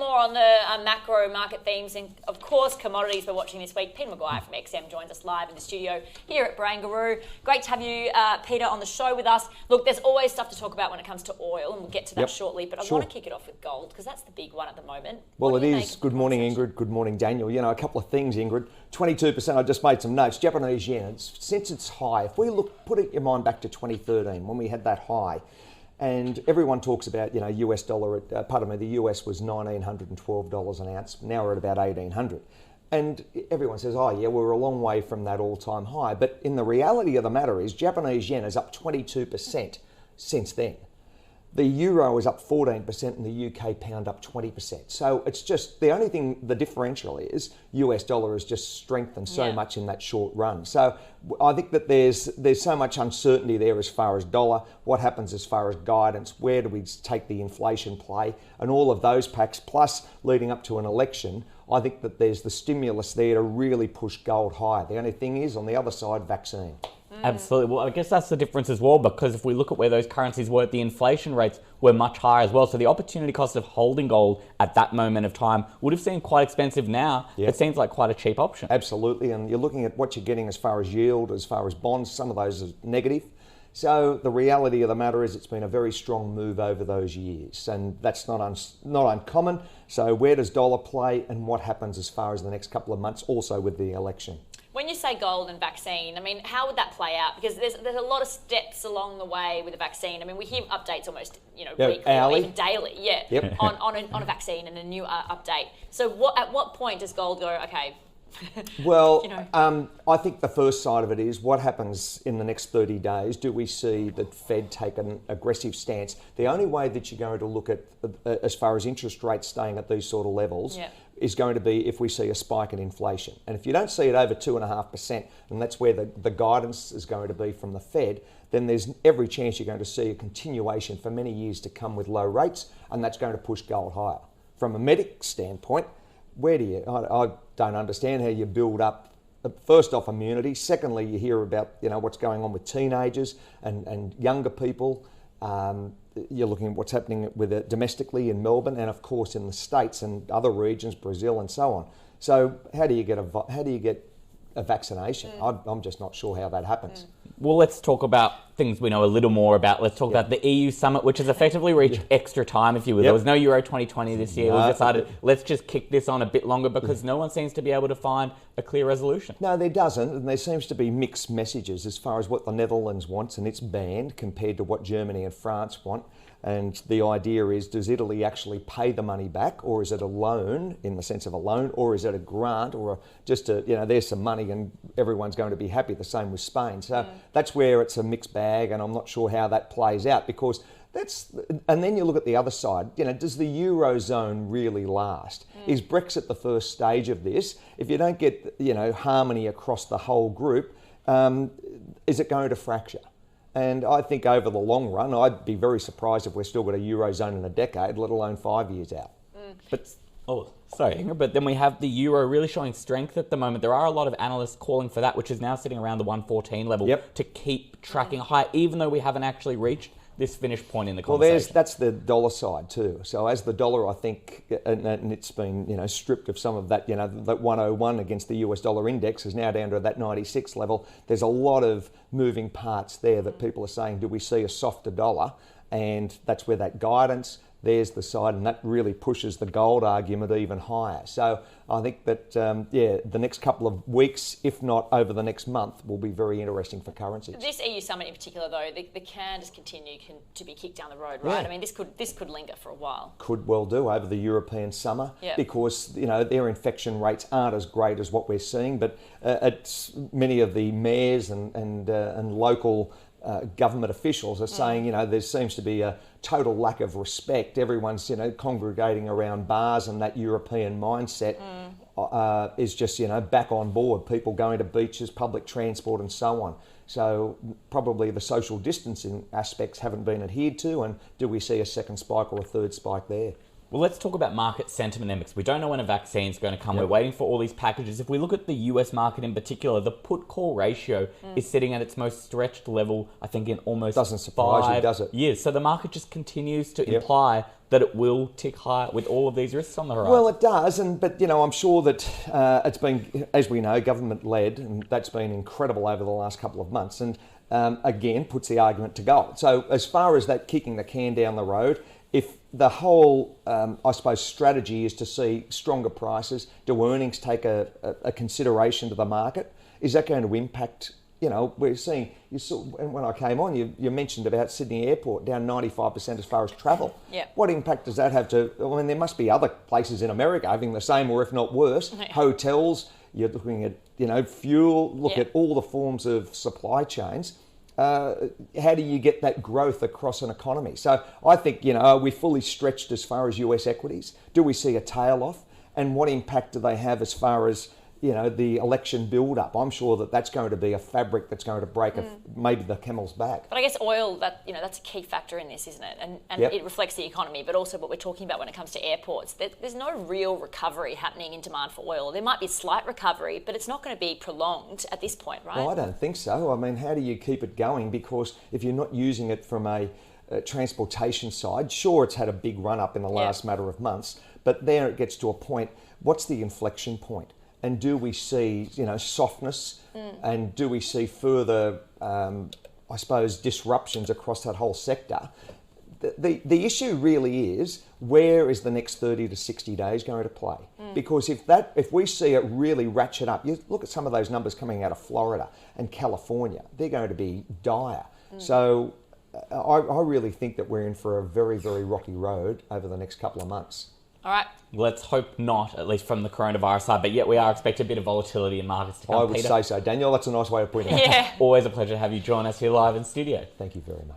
more on the macro market themes and, of course, commodities we're watching this week. Peter McGuire from XM joins us live in the studio here at Barangaroo. Great to have you, Peter, on the show with us. Look, there's always stuff to talk about when it comes to oil, and we'll get to that shortly, but I want to kick it off with gold because that's the big one at the moment. Well, it is. Good morning, Ingrid. Good morning, Daniel. You know, a couple of things, Ingrid. 22%, I just made some notes. Japanese yen, since it's high, if we put your mind back to 2013 when we had that high, and everyone talks about, you know, US dollar, the US was $1,912 an ounce. Now we're at about 1,800. And everyone says, oh yeah, we're a long way from that all-time high. But in the reality of the matter is Japanese yen is up 22% since then. The euro is up 14% and the UK pound up 20%. So it's just, the only thing, the differential is US dollar has just strengthened so much in that short run. So I think that there's so much uncertainty there as far as dollar, what happens as far as guidance, where do we take the inflation play, and all of those packs, plus leading up to an election, I think that there's the stimulus there to really push gold higher. The only thing is, on the other side, vaccine. Absolutely. Well, I guess that's the difference as well, because if we look at where those currencies were, the inflation rates were much higher as well. So the opportunity cost of holding gold at that moment of time would have seemed quite expensive now. Yep. It seems like quite a cheap option. Absolutely. And you're looking at what you're getting as far as yield, as far as bonds. Some of those are negative. So the reality of the matter is it's been a very strong move over those years, and that's not uncommon. So where does dollar play, and what happens as far as the next couple of months, also with the election? When you say gold and vaccine, I mean, how would that play out? Because there's a lot of steps along the way with the vaccine. I mean, we hear updates almost, weekly or even daily, on a vaccine and a new update. So at what point does gold go, okay? Well, I think the first side of it is what happens in the next 30 days. Do we see the Fed take an aggressive stance? The only way that you're going to look at, as far as interest rates staying at these sort of levels, is going to be if we see a spike in inflation. And if you don't see it over 2.5%, and that's where the guidance is going to be from the Fed, then there's every chance you're going to see a continuation for many years to come with low rates, and that's going to push gold higher. From a medic standpoint, where do you, I don't understand how you build up, first off, immunity. Secondly, you hear about, what's going on with teenagers and younger people. You're looking at what's happening with it domestically in Melbourne and, of course, in the States and other regions, Brazil and so on. So how do you get a vaccination? I'm just not sure how that happens. Well, let's talk about things we know a little more about. Let's talk about the EU summit, which has effectively reached extra time, if you will. There was no Euro 2020 this year. We decided, let's just kick this on a bit longer because no one seems to be able to find a clear resolution. No, there doesn't, and there seems to be mixed messages as far as what the Netherlands wants, and it's banned compared to what Germany and France want. And the idea is, does Italy actually pay the money back, or is it a loan in the sense of a loan, or is it a grant, or there's some money and everyone's going to be happy, the same with Spain. So that's where it's a mixed bag, and I'm not sure how that plays out because and then you look at the other side, does the Eurozone really last? Is Brexit the first stage of this? If you don't get, harmony across the whole group, is it going to fracture? And I think over the long run, I'd be very surprised if we're still got a Eurozone in a decade, let alone 5 years out. But, sorry, Ingrid, but then we have the Euro really showing strength at the moment. There are a lot of analysts calling for that, which is now sitting around the 114 level to keep tracking high, even though we haven't actually reached this finish point in the conversation. Well, that's the dollar side too. So as the dollar, I think, and it's been stripped of some of that, that 101 against the US dollar index is now down to that 96 level. There's a lot of moving parts there that people are saying, do we see a softer dollar? And that's where that guidance, there's the side, and that really pushes the gold argument even higher. So I think that, the next couple of weeks, if not over the next month, will be very interesting for currencies. This EU summit in particular, though, the can just continue to be kicked down the road, right? I mean, this could linger for a while. Could well do over the European summer because, their infection rates aren't as great as what we're seeing, but it's many of the mayors and local government officials are saying, there seems to be a total lack of respect. Everyone's, congregating around bars, and that European mindset is just, back on board. People going to beaches, public transport and so on. So probably the social distancing aspects haven't been adhered to, and do we see a second spike or a third spike there? Well, let's talk about market sentiment then, because we don't know when a vaccine is going to come. We're waiting for all these packages. If we look at the US market in particular, the put-call ratio is sitting at its most stretched level, I think, in almost Doesn't surprise 5 you, does it? years. So the market just continues to imply that it will tick higher with all of these risks on the horizon. Well, it does, but I'm sure that it's been, as we know, government-led, and that's been incredible over the last couple of months, and again puts the argument to gold. So as far as that kicking the can down the road, if the whole, I suppose, strategy is to see stronger prices, do earnings take a consideration to the market? Is that going to impact? We're seeing, you saw when I came on, you mentioned about Sydney Airport down 95% as far as travel. Yeah. What impact does that have to, there must be other places in America having the same or if not worse. Hotels, you're looking at, fuel, look at all the forms of supply chains. How do you get that growth across an economy? So I think, are we fully stretched as far as US equities? Do we see a tail off? And what impact do they have as far as, the election build-up? I'm sure that's going to be a fabric that's going to break maybe the camel's back. But I guess oil, that's a key factor in this, isn't it? And it reflects the economy, but also what we're talking about when it comes to airports. There's no real recovery happening in demand for oil. There might be slight recovery, but it's not going to be prolonged at this point, right? Well, I don't think so. How do you keep it going? Because if you're not using it from a transportation side, sure, it's had a big run-up in the last matter of months, but there it gets to a point, what's the inflection point? And do we see, softness, and do we see further, I suppose, disruptions across that whole sector? The issue really is, where is the next 30 to 60 days going to play? Because if we see it really ratchet up, you look at some of those numbers coming out of Florida and California, they're going to be dire. So I really think that we're in for a very, very rocky road over the next couple of months. All right. Let's hope not, at least from the coronavirus side, but yet we are expecting a bit of volatility in markets to come. I would say so, Daniel. That's a nice way of putting it. Yeah. Always a pleasure to have you join us here live in studio. Thank you very much.